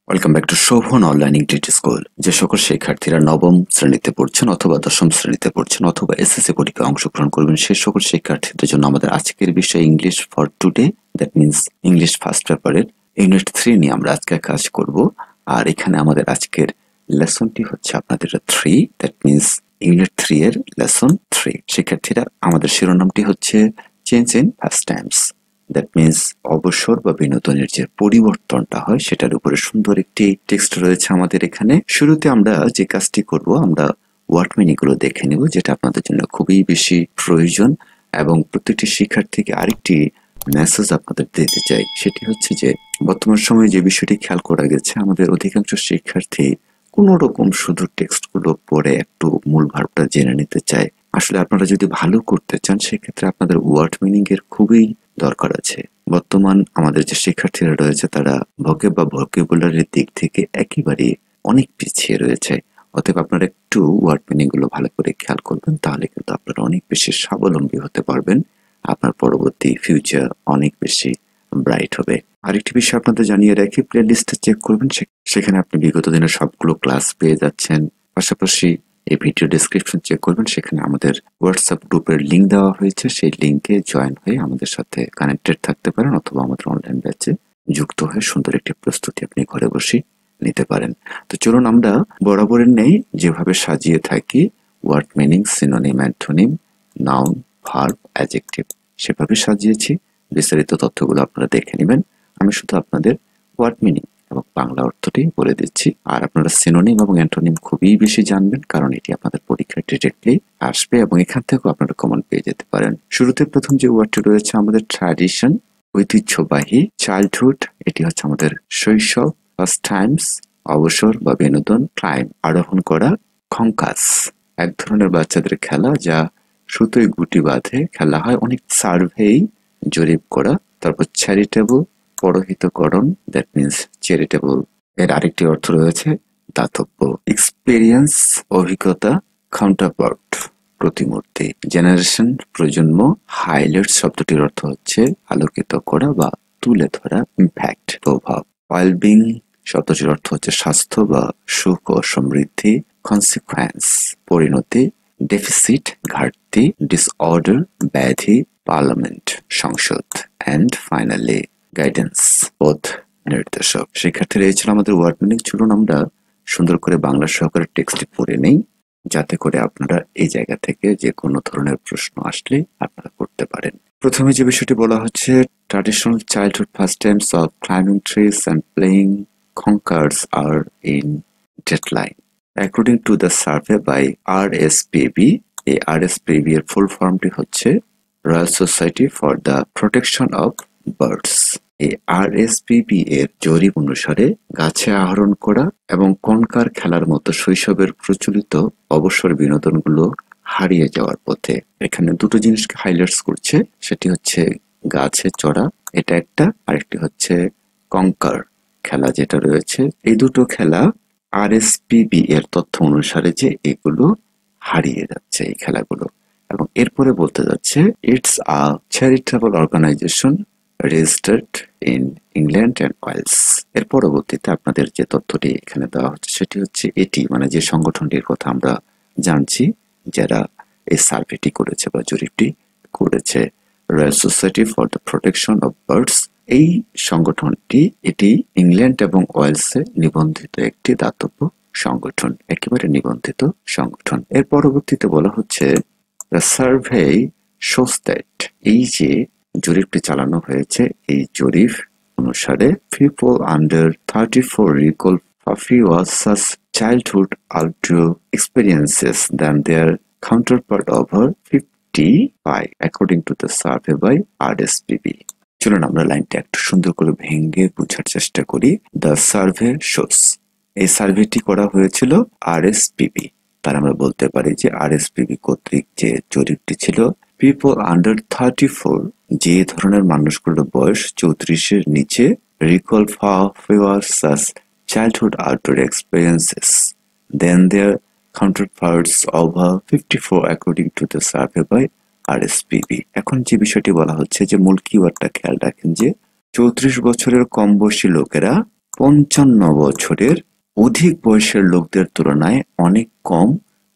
Welcome back to Shovan online ইংরেজি school. যে সকল শিক্ষার্থীরা নবম শ্রেণীতে পড়ছেন অথবা দশম শ্রেণীতে পড়ছেন অথবা এসএসসি পরীক্ষায় অংশগ্রহণ করবেন, সেই সকল শিক্ষার্থীদের জন্য আমাদের আজকের বিষয় English for today, that means English first পেপারের ইউনিট 3 নিয়ে আমরা আজকে কাজ করব। আর এখানে আমাদের আজকের লেসনটি হচ্ছে আপনাদের 3, দ্যাট মিনস ইউনিট 3 এর লেসন 3। শিক্ষার্থীরা, আমাদের শিরোনামটি হচ্ছে change in first Times, that means অবসর বা বিনোদনের যে পরিবর্তনটা হয় সেটার উপরে সুন্দর একটি টেক্সট রয়েছে আমাদের এখানে। শুরুতে আমরা যে কাজটি করব, আমরা ওয়ার্ড মিনিং গুলো দেখে নেব, যেটা আপনাদের জন্য খুবই বেশি প্রয়োজন এবং প্রত্যেকটি শিক্ষার্থীকে আরেকটি মেসেজ আপনাদের দিতে চাই। সেটি হচ্ছে যে বর্তমান সময়ে যে বিষয়টি খেয়াল করা গেছে, আমাদের অধিকাংশ শিক্ষার্থী কোন রকম শুধু টেক্সট গুলো পড়ে একটু মূল ভাবটা জেনে নিতে চায়। আসলে আপনারা যদি ভালো করতে চান সেক্ষেত্রে আপনাদের ওয়ার্ড মিনিং এর খুবই দরকার আছে। বর্তমান আমাদের যে শিক্ষার্থীরা রয়েছে তারা ভোকেব বা ভোকেবুলারির দিক থেকে একেবারে অনেক পিছিয়ে রয়েছে। অতএব আপনারা একটু ওয়ার্ড মিনিং গুলো ভালো করে খেয়াল করবেন, তাহলে কিন্তু আপনারা অনেক বেশি স্বাবলম্বী হতে পারবেন। আপনার পরবর্তী ফিউচার অনেক বেশি ব্রাইট হবে। আরেকটি বিষয় আপনাদের জানিয়ে রাখি, প্লে লিস্টে চেক করবেন, সেখানে আপনি বিগত দিনের সবগুলো ক্লাস পেয়ে যাচ্ছেন। পাশাপাশি এই ভিডিও ডেসক্রিপশন চেক করবেন, সেখানে আমাদের হোয়াটসঅ্যাপ গ্রুপের লিংক দেওয়া হয়েছে। সেই লিংকে জয়েন হয়ে আমাদের সাথে কানেক্টেড থাকতে পারেন অথবা আমাদের অনলাইন ব্যাচে যুক্ত হয়ে সুন্দর একটি প্রস্তুতি আপনি ঘরে বসে নিতে পারেন। তো চলুন আমরা বরাবরের নেই যেভাবে সাজিয়ে থাকি word meaning, synonym, antonym, noun, verb, adjective, সেভাবে সাজিয়েছি। বিস্তারিত তথ্যগুলো আপনারা দেখে নেবেন। আমি শুধু আপনাদের ওয়ার্ড মিনিং এবং বাংলা অর্থটি বলে দিচ্ছি, আর আপনারা সিনোনিম এবং অ্যান্টোনিম খুবই বেশি জানবেন, কারণ এটি আপনাদের পরীক্ষায় ডিরেক্টলি আসবে এবং এখান থেকেও আপনারা কমন পেয়ে যেতে পারেন। শুরুতে প্রথম যে ওয়ার্ডটি রয়েছে আমাদের ট্র্যাডিশন, ঐতিহ্যবাহী। চাইল্ডহুড, এটি হচ্ছে আমাদের শৈশব। ফার্স্ট টাইমস, অবসর বা বিনোদন। ক্লাইম, আরোহণ করা। খংকাস, এক ধরনের বাচ্চাদের খেলা যা সুতোয় গুটি বাঁধে খেলা হয় অনেক। সার্ভেই, জরিপ করা। তারপর চ্যারিটেবল, পরহিতকরণ, দ্যাট মিনস চ্যারিটেবল এর আরেকটি অর্থ রয়েছে দাতব্য। এক্সপেরিয়েন্স, অভিজ্ঞতা। কাউন্টারপার্ট, প্রতিমূর্তি। জেনারেশন, প্রজন্ম। হাইলাইট শব্দটির অর্থ হচ্ছে আলোকিত করা বা তুলে ধরা। ইম্প্যাক্ট, প্রভাব। ওয়েলবিং শব্দটির অর্থ হচ্ছে স্বাস্থ্য বা সুখ ও সমৃদ্ধি। কনসিকুয়েন্স, পরিণতি। ডেফিসিট, ঘাটতি। ডিসঅর্ডার, ব্যাধি। পার্লামেন্ট, সংসদ। অ্যান্ড ফাইনালি গাইডেন্স, পথ নির্দেশক। শিক্ষার্থীরা, এই ছিল আমাদের ওয়ার্ড মিনিং। চলুন আমরা সুন্দর করে বাংলা সহকারে টেক্সটটি পড়ে নেই, যাতে করে আপনারা এই জায়গা থেকে যে কোনো ধরনের প্রশ্ন আসলে আপনারা করতে পারেন। প্রথমে যে বিষয়টি বলা হচ্ছে, traditional childhood first times of climbing trees and playing conkers are in deadline according to the survey by RSPB. এই আরএসপিবি এর ফুল ফর্মটি হচ্ছে royal society for the protection of birds. এই আরএসপিবি এর জরিপ অনুসারে গাছে আহরণ করা এবং কনকার খেলার মতো শৈশবের প্রচলিত অবসর বিনোদনগুলো হারিয়ে যাওয়ার পথে। এখানে দুটো জিনিসকে হাইলাইটস করছে, সেটি হচ্ছে গাছে চড়া, এটা একটা, আরেকটি হচ্ছে কঙ্কার খেলা যেটা রয়েছে। এই দুটো খেলা আরএসপিবি এর তথ্য অনুসারে যে এগুলো হারিয়ে যাচ্ছে, এই খেলাগুলো। এবং এরপরে বলতে যাচ্ছে, it's a charitable organisation registered in England and Wales. এর পরবর্তীতে আপনাদের যে তথ্যটি এখানে দেওয়া হচ্ছে সেটি হচ্ছে এটি, মানে যে সংগঠনটির কথা আমরা জানছি, যারা এই সার্ভেটি করেছে বা জরিপটি করেছে, royal society for the protection of birds. এই সংগঠনটি, এটি ইংল্যান্ড এবং ওয়েলসে নিবন্ধিত একটি দাতব্য সংগঠন, একেবারে নিবন্ধিত সংগঠন। এর পরবর্তীতে বলা হচ্ছে, দ্য সার্ভে শোস দ্যাট, এই যে জরিপটি চালানো হয়েছে, এই জরিপ অনুসারে people under 34 recall fewer such childhood outdoor experiences than their counterpart over 55, according to the survey by RSPB. চলুন আমরা লাইনটা একটু সুন্দর করে ভেঙে বোঝার চেষ্টা করি। দ্য সার্ভে শোস, এই সার্ভেটি করা হয়েছিল আরএসপিবি। তার আমরা বলতে পারি যে আরএসপিবি কর্তৃক যে জরিপটি ছিল, পিপল আন্ডার 34, যে ধরনের মানুষগুলোর বয়স 34-এর নিচে, recall fewer such childhood outdoor experiences than their counterparts over 54, according to the survey by আরএসপিবি। এখন যে বিষয়টি বলা হচ্ছে, যে মূল কিওয়ার্ডটা খেয়াল রাখেন, যে 34 বছরের কম বয়সী লোকেরা 55 বছরের অধিক বয়সের লোকদের তুলনায় অনেক কম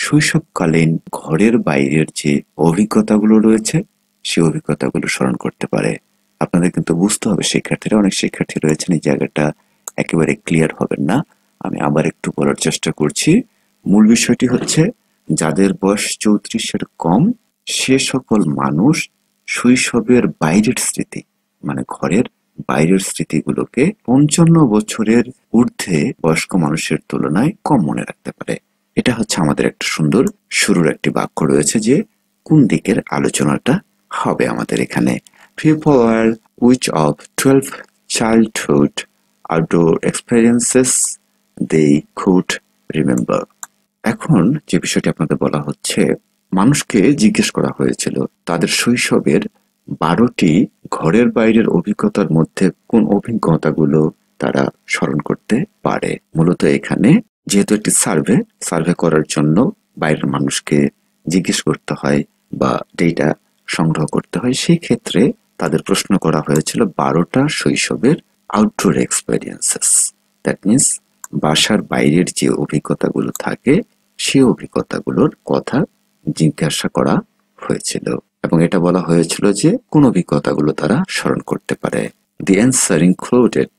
শৈশবকালীন ঘরের বাইরের যে অভিজ্ঞতাগুলো রয়েছে সেই অভিজ্ঞতাগুলো স্মরণ করতে পারে। আপনাদের কিন্তু বুঝতে হবে, শিক্ষার্থীরা, অনেক শিক্ষার্থী রয়েছেন এই জায়গাটা একেবারে ক্লিয়ার হবেন না। আমি আবার একটু বলার চেষ্টা করছি। মূল বিষয়টি হচ্ছে, যাদের বয়স 34-এর কম সে সকল মানুষ শৈশবের বাইরের স্মৃতি, মানে ঘরের বাইরের স্মৃতিগুলোকে 55 বছরের ঊর্ধ্বে বয়স্ক মানুষের তুলনায় কম মনে রাখতে পারে। এটা হচ্ছে আমাদের একটা সুন্দর শুরুর একটি বাক্য রয়েছে যে কোন দিকের আলোচনাটা হবে আমাদের এখানে। People are which of 12 childhood outdoor experiences they could remember. এখন যে বিষয়টি আপনাদের বলা হচ্ছে, মানুষকে জিজ্ঞেস করা হয়েছিল তাদের শৈশবের 12টি ঘরের বাইরের অভিজ্ঞতার মধ্যে কোন অভিজ্ঞতাগুলো তারা স্মরণ করতে পারে। মূলত এখানে যেহেতু একটি সার্ভে করার জন্য বাইরের মানুষকে জিজ্ঞেস করতে হয় বা ডেটা সংগ্রহ করতে হয়, সেই ক্ষেত্রে তাদের প্রশ্ন করা হয়েছিল 12টা শৈশবের আউটডোর এক্সপেরিয়েন্সেস। দ্যাট মিনস বাসার বাইরের যে অভিজ্ঞতাগুলো থাকে সেই অভিজ্ঞতাগুলোর কথা জিজ্ঞাসা করা হয়েছিল এবং এটা বলা হয়েছিল যে কোন অভিজ্ঞতাগুলো তারা স্মরণ করতে পারে। The answer included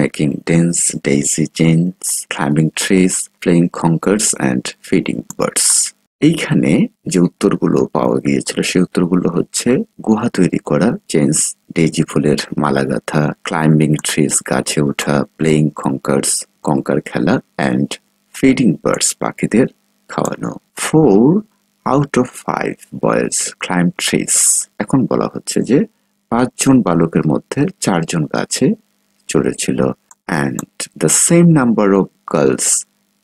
making dense daisy chains, climbing trees, playing conkers and feeding birds. এইখানে যে উত্তরগুলো পাওয়া গিয়েছিল সেই উত্তরগুলো হচ্ছে গুহা তৈরি করা, চেন্স ডেইজি ফুলের মালা গাঁথা, ক্লাইম্বিং ট্রিজ গাছে ওঠা, প্লেইং কঙ্কার্স কঙ্কার খেলা, অ্যান্ড ফিডিং বার্ডস পাখিদের খাওয়ানো। 4 out of 5 boys climbed trees. এখন বলা হচ্ছে যে 5 জন বালকের মধ্যে 4 জন গাছে চড়েছিল। and the same number of girls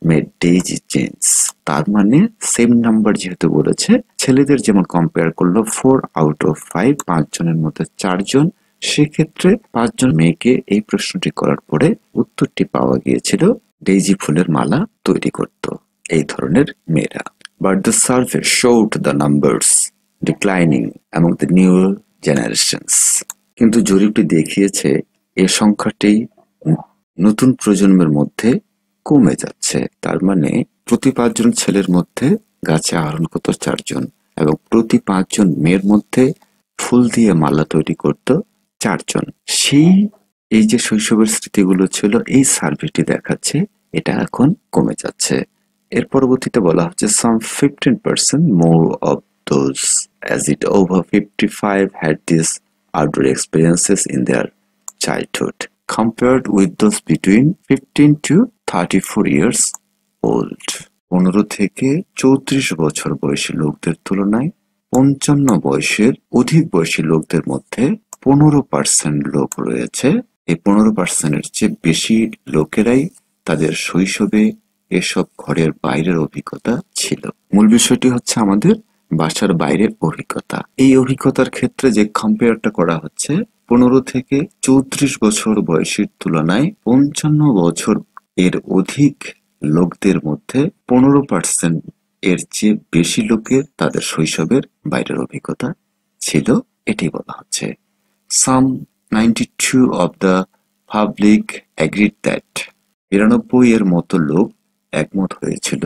made daisy chains. তার মানে সেম নাম্বার যেহেতু বলেছে, ছেলেদের যেমন কম্পেয়ার করলো 4 out of 5, 5 জনের মধ্যে 4 জন, সেক্ষেত্রে 5 জন মেয়েকে এই প্রশ্নটি করার পরে উত্তরটি পাওয়া গিয়েছিল ডেইজি ফুলের মালা তৈরি করত এই ধরনের মেয়েরা। But the survey showed the numbers declining among the new generations. কিন্তু জরিপটি দেখিয়েছে এ সংখ্যাটি নতুন প্রজন্মের মধ্যে কমে যাচ্ছে। তার মানে প্রতি 5 জন ছেলের মধ্যে গাছে আরোহণ করত 4 জন এবং প্রতি 5 জন মেয়ের মধ্যে ফুল দিয়ে মালা তৈরি করত 4 জন। এই যে শৈশবের স্মৃতিগুলো ছিল, এই সার্ভেটি দেখাচ্ছে এটা এখন কমে যাচ্ছে। এর পরবর্তীতে বলা হচ্ছে some 15% more of those as it over 55 had these outdoor experiences in their childhood compared with those between 15 to 34 years old. 15 থেকে 34 বছর বয়সী লোকদের তুলনায় 55 বয়সের অধিক বয়সী লোকদের মধ্যে 15% লোক রয়েছে। এই 15%-এর চেয়ে বেশি লোকেরাই তাদের শৈশবে এসব ঘরের বাইরের অভিজ্ঞতা ছিল। মূল বিষয়টি হচ্ছে আমাদের বাসার বাইরের অভিজ্ঞতা। এই অভিজ্ঞতার ক্ষেত্রে যে কম্পেয়ারটা করা হচ্ছে, 15 থেকে 34 বছর বয়সীর তুলনায় 55 বছর এর অধিক লোকদের মধ্যে 15% এর চেয়ে বেশি লোকের তাদের শৈশবের বাইরের অভিজ্ঞতা ছিল, এটি বলা হচ্ছে। Some 92 of the public agreed that 92 এর মতো লোক একমত হয়েছিল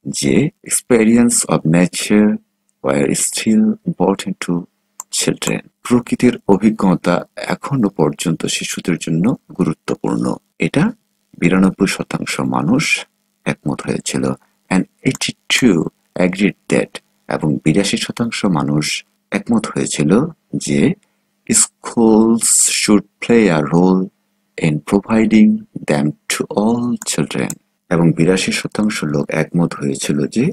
যে experience of nature were still important to children. প্রকৃতির অভিজ্ঞতা এখনো পর্যন্ত শিশুদের জন্য গুরুত্বপূর্ণ। এটা 92% মানুষ একমত হয়েছিল। and 82 agreed that, এবং 82% মানুষ একমত হয়েছিল যে schools should play a role in providing them to all children, এবং 82% লোক একমত হয়েছিল যে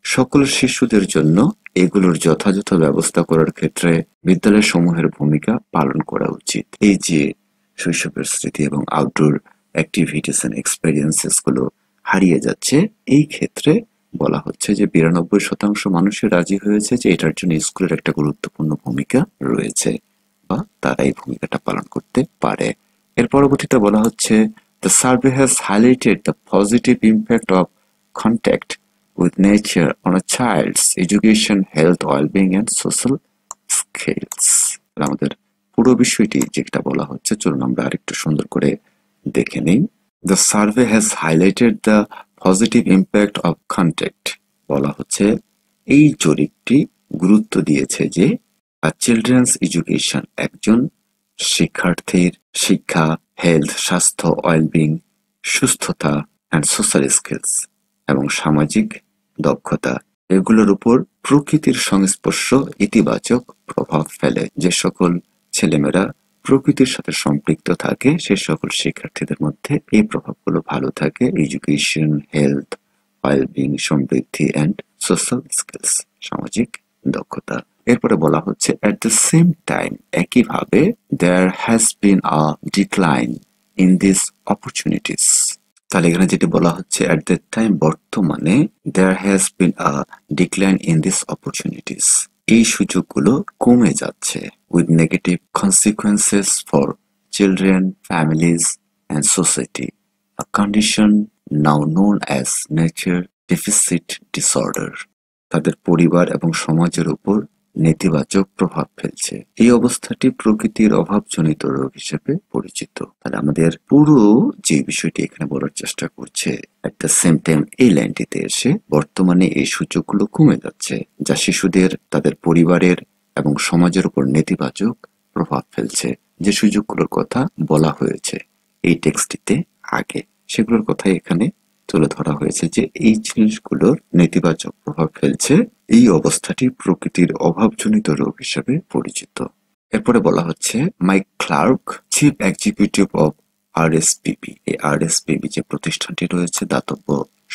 সকল শিশুদের জন্য এগুলোর যথাযথ ব্যবস্থা করার ক্ষেত্রে বিদ্যালয় সমূহের ভূমিকা পালন করা উচিত। এই যে শৈশবের স্মৃতি এবং আউটডোর অ্যাক্টিভিটিস এন্ড এক্সপেরিয়েন্সেস গুলো হারিয়ে যাচ্ছে, এই ক্ষেত্রে বলা হচ্ছে যে 92% মানুষের রাজি হয়েছে যে এটার জন্য স্কুলের একটা গুরুত্বপূর্ণ ভূমিকা রয়েছে বা তারা এই ভূমিকাটা পালন করতে পারে। এর পরবর্তীতে বলা হচ্ছে the survey has highlighted the positive impact of contact with nature on a child's education, health, well-being and social skills. আমাদের পুরো বিষয়টি যেটা বলা হচ্ছে, চলুন আমরা আরেকটু সুন্দর করে দেখে নিন। The survey has highlighted the positive impact of contact. বলা হচ্ছে এই জরিপটি গুরুত্ব দিয়েছে যে চিলড্রেন্স এডুকেশন একজন শিক্ষার্থীর শিক্ষা, হেলথ, স্বাস্থ্য, ওয়েলবিং, সুস্থতা অ্যান্ড সোশ্যাল স্কিলস এবং সামাজিক দক্ষতা এগুলোর উপর প্রকৃতির সংস্পর্শ ইতিবাচক প্রভাব ফেলে। যে সকল ছেলেমেয়েরা প্রকৃতির সাথে সম্পৃক্ত থাকে সে সকল শিক্ষার্থীদের মধ্যে এই প্রভাবগুলো ভালো থাকে। Education, health, wellbeing, Samriddhi and social skills, সামাজিক দক্ষতা। এরপরে বলা হচ্ছে এট দ্য সেম টাইম, একইভাবে there has been a decline in this opportunities. তাহলে এখানে যেটি বলা হচ্ছে এট দ্যাট টাইম, বর্তমানে there has been a decline in this opportunities, এই সুযোগগুলো কমে যাচ্ছে। With negative consequences for children, families and society, a condition now known as nature deficit disorder. তাদের পরিবার এবং সমাজের উপর নেতিবাচক প্রভাব ফেলছে। এই অবস্থাটি প্রকৃতির অভাবজনিত রোগ হিসেবে পরিচিত। তাহলে আমাদের পুরো যে বিষয়টি এখানে বলার চেষ্টা করছে এট দ্য সেম টাইম, এই লাইনটিতে এসে বর্তমানে এই সুযোগগুলো কমে যাচ্ছে যা শিশুদের, তাদের পরিবারের এবং সমাজের উপর নেতিবাচক প্রভাব ফেলছে। যে সুযোগগুলোর কথা বলা হয়েছে এই টেক্সটিতে আগে, সেগুলোর কথাই এখানে তুলে ধরা হয়েছে যে এই জিনিসগুলোর নেতিবাচক প্রভাব ফেলছে। এই অবস্থাটি প্রকৃতির অভাবজনিত রোগ হিসেবে পরিচিত। এরপরে বলা হচ্ছে Mike Clarke, chief executive of RSPB. এই আরএসপিবি যে প্রতিষ্ঠানটি রয়েছে, দাতব্য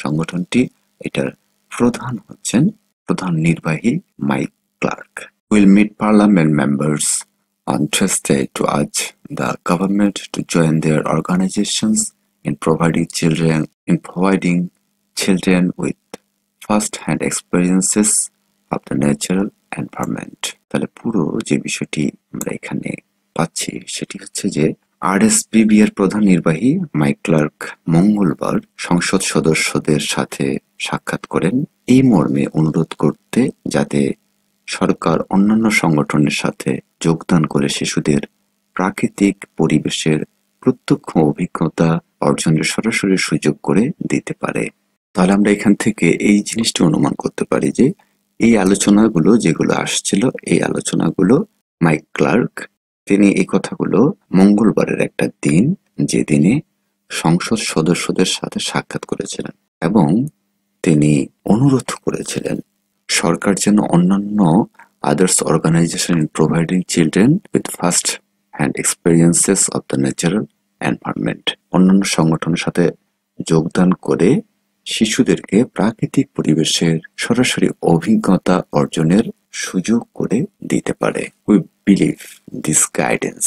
সংগঠনটি, এটার প্রধান হচ্ছেন প্রধান নির্বাহী Mike Clarke. Will meet parliament members on Tuesday to urge the government to join their organizations in providing children with first-hand experiences of the natural environment. তাহলে পুরো যে বিষয়টি আমরা এখানে পাচ্ছি সেটি হচ্ছে যে আরএসপিবি এর প্রধান নির্বাহী মাইক ক্লার্ক মঙ্গলবার সংসদ সদস্যদের সাথে সাক্ষাৎ করেন এই মর্মে অনুরোধ করতে যাতে সরকার অন্যান্য সংগঠনের সাথে যোগদান করে শিশুদের প্রাকৃতিক পরিবেশের প্রত্যক্ষ অভিজ্ঞতা অর্জনের সরাসরি সুযোগ করে দিতে পারে। তাহলে আমরা এখান থেকে এই জিনিসটা অনুমান করতে পারি যে এই আলোচনাগুলো যেগুলো আসছিল, এই আলোচনাগুলো মাইক ক্লার্ক তিনি এই কথাগুলো মঙ্গলবারের একটা দিন, যে দিনে সংসদ সদস্যদের সাথে সাক্ষাৎ করেছিলেন এবং তিনি অনুরোধ করেছিলেন সরকার যেন অন্যান্য others organisation in providing children with first hand experiences of the natural environment, অন্যান্য সংগঠনের সাথে যোগদান করে শিশুদেরকে প্রাকৃতিক পরিবেশের সরাসরি অভিজ্ঞতা অর্জনের সুযোগ করে দিতে পারে। We believe this guidance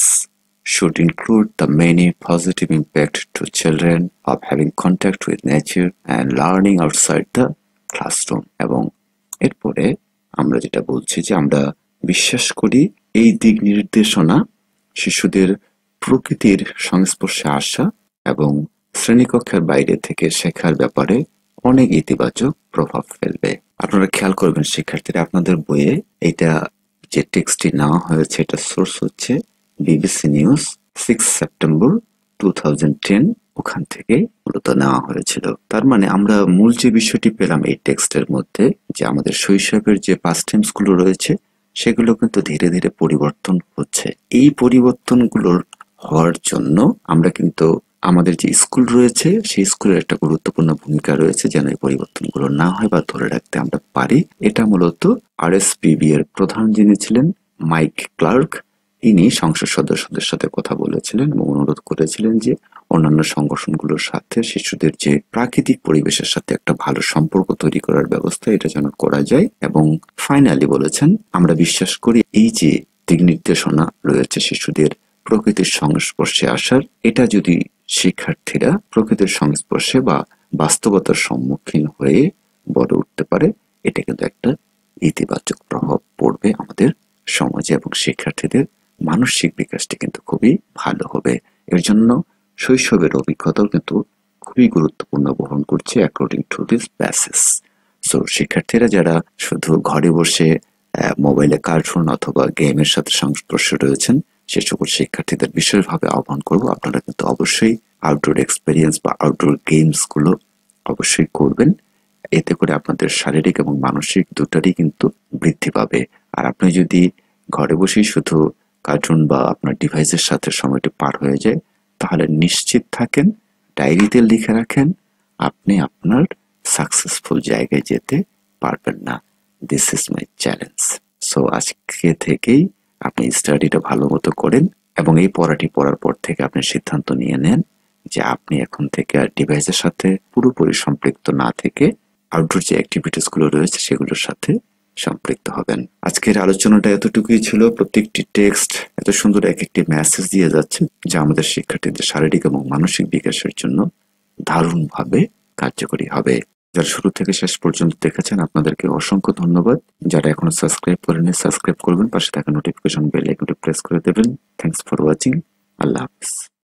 should include the many positive impact to children of having contact with nature and learning outside the classroom. এবং এরপরে আমরা যেটা বলছি যে আমরা বিশ্বাস করি এই দিক নির্দেশনা শিশুদের প্রকৃতির সংস্পর্শে আসা এবং শ্রেণীকক্ষের বাইরে থেকে শেখার ব্যাপারে অনেক ইতিবাচক প্রভাব ফেলবে। আপনারা খেয়াল করবেন শিক্ষার্থীরা, আপনাদের বইয়ে এটা যে টেক্সটটি নেওয়া হয়েছে এটা সোর্স হচ্ছে বিবিসি নিউজ 6 সেপ্টেম্বর 2010, ওখান থেকে মূলত নেওয়া হয়েছিল। তার মানে আমরা মূল যে বিষয়টি পেলাম এই টেক্সটের মধ্যে, যে আমাদের শৈশবের যে পাস্ট টেন্স গুলো রয়েছে সেগুলো কিন্তু ধীরে ধীরে পরিবর্তন হচ্ছে। এই পরিবর্তনগুলোর হওয়ার জন্য আমরা কিন্তু আমাদের যে স্কুল রয়েছে সেই স্কুলের একটা গুরুত্বপূর্ণ ভূমিকা রয়েছে যেন এই পরিবর্তনগুলো না হয় বা ধরে রাখতে আমরা পারি। এটা মূলত আরএসপিবি এর প্রধান যিনি ছিলেন মাইক ক্লার্ক, তিনি সংসদ সদস্যদের সাথে কথা বলেছিলেন এবং অনুরোধ করেছিলেন যে অন্যান্য সংগঠনগুলোর সাথে শিশুদের যে প্রাকৃতিক পরিবেশের সাথে একটা ভালো সম্পর্ক তৈরি করার ব্যবস্থা এটা যেন করা যায়। এবং ফাইনালি বলেছেন আমরা বিশ্বাস করি এই যে দিক নির্দেশনা রয়েছে শিশুদের প্রকৃতির সংস্পর্শে আসার, এটা যদি শিক্ষার্থীরা প্রকৃতির সংস্পর্শে বা বাস্তবতার সম্মুখীন হয়ে বড় উঠতে পারে, এটা কিন্তু একটা ইতিবাচক প্রভাব পড়বে আমাদের সমাজে এবং শিক্ষার্থীদের মানসিক বিকাশটি কিন্তু খুবই ভালো হবে। এর জন্য শৈশবের অভিজ্ঞতাও কিন্তু খুবই গুরুত্বপূর্ণ বহন করছে according to this passage. So শিক্ষার্থীরা যারা শুধু ঘরে বসে মোবাইলে কার্টুন অথবা গেমের সাথে সংস্পর্শে রয়েছেন সে সকল শিক্ষার্থীদের বিশেষভাবে আহ্বান করব আপনারা কিন্তু অবশ্যই আউটডোর এক্সপেরিয়েন্স বা আউটডোর গেমসগুলো অবশ্যই করবেন। এতে করে আপনাদের শারীরিক এবং মানসিক দুটারই কিন্তু বৃদ্ধি পাবে। আর আপনি যদি ঘরে বসেই শুধু কার্টুন বা আপনার ডিভাইসের সাথে সময়টি পার হয়ে যায়, তাহলে নিশ্চিত থাকেন, ডায়েরিতে লিখে রাখেন, আপনি আপনার সাকসেসফুল জায়গায় যেতে পারবেন না। This is my challenge. So আজকে থেকেই আপনি স্টাডিটা ভালো মতো করেন এবং এই পড়াটি পড়ার পর থেকে আপনি সিদ্ধান্ত নিয়ে নেন যে আপনি এখন থেকে আর ডিভাইসের সাথে পুরোপুরি সম্পৃক্ত না থেকে আউটডোর যে অ্যাক্টিভিটিস গুলো রয়েছে সেগুলোর সাথে সম্পৃক্ত হবেন। আজকের আলোচনাটা এতটুকুই ছিল। প্রত্যেকটি টেক্সট এত সুন্দর এক একটি মেসেজ দিয়ে যাচ্ছে যা আমাদের শিক্ষার্থীদের শারীরিক এবং মানসিক বিকাশের জন্য দারুণভাবে কার্যকরী হবে। যারা শুরু থেকে শেষ পর্যন্ত দেখেছেন আপনাদেরকে অসংখ্য ধন্যবাদ। যারা এখনো সাবস্ক্রাইব করেনি সাবস্ক্রাইব করবেন, পাশে থাকা নোটিফিকেশন বেল আইকনটি প্রেস করে দেবেন। Thanks for watching. Allah Hafiz.